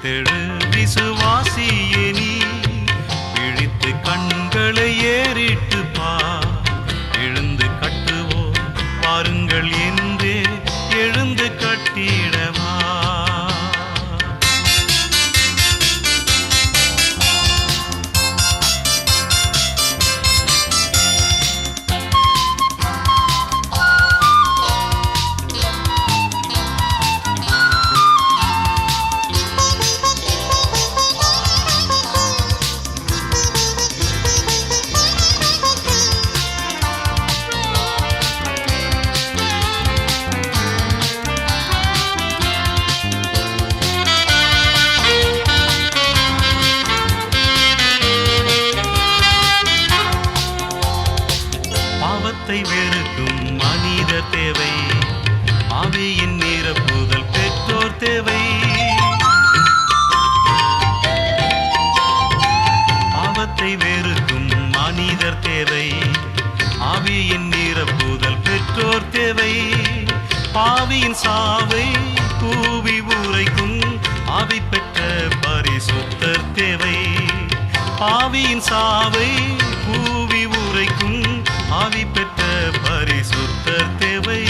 விழித்தெழு விசுவாசியே நீ, விழித்து கண்களை ஏறிட்டு பார். எழுந்து கட்டுவோம் வாருங்கள் என்றே எழுந்து கட்டிடவா. பாவத்தை வெறுக்கும் மனிதர் தேவை, ஆவியின் நிரப்புதல் பெற்றோர் தேவை. பாவத்தை வெறுக்கும் மனிதர் தேவை, ஆவியின் நிரப்புதல் பெற்றோர் தேவை. பாவியின் சாவை கூவி உரைக்கும் ஆவி பெற்ற பரிசுத்தர் தேவை. பாவியின் சாவை கூவி உரைக்கும் ஆவி பெற்ற பரிசுத்தர் தேவை.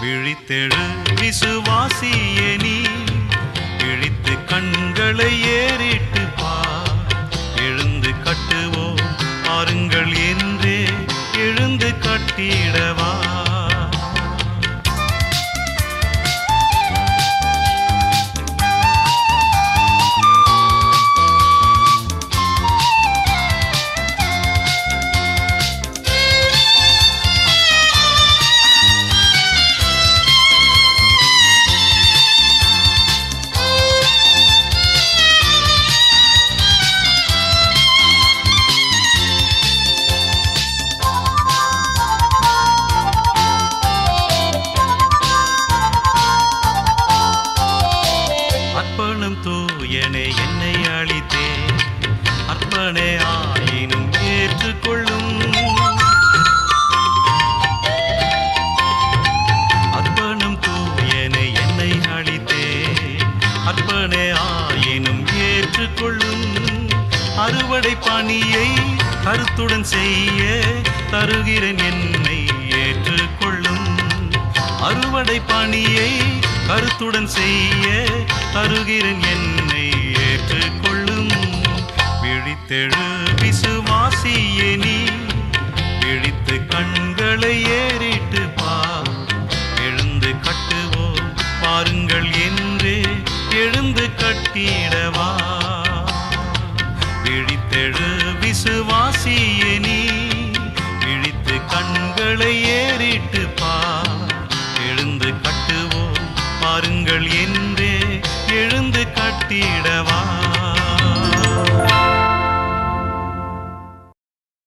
விழித்தெழு விசுவாசியே நீ, விழித்து கண்களை ஏறிட்டு பார். எழுந்து கட்டுவோம் பாருங்கள் என்றே எழுந்து கட்டிடவா. அர்ப்பணம் தூயனே என்னை அளித்தே, அர்ப்பணே ஆயினும் ஏற்றுக்கொள்ளும். அர்ப்பணம் தூயனே என்னை அளித்தே, அர்ப்பணே ஆயினும் ஏற்றுக்கொள்ளும். அறுவடை பணியை கருத்துடன் செய்ய தருகிறேன் என்னை ஏற்றுக்கொள்ளும். அறுவடை பணியை கருத்துடன் செய்ய தருகிறேன் என்னை ஏற்றுக்கொள்ளும். விழித்தெழு விசுவாசியே நீ, விழித்து கண்களை ஏறிட்டு பார். எழுந்து கட்டுவோம் பாருங்கள் என்றே எழுந்து கட்டிடவா. விழித்தெழு விசுவாசியே நீ, விழித்து கண்களை ஏறிட்டு பார். எழுந்து கட்டுவோம் பாருங்கள் என்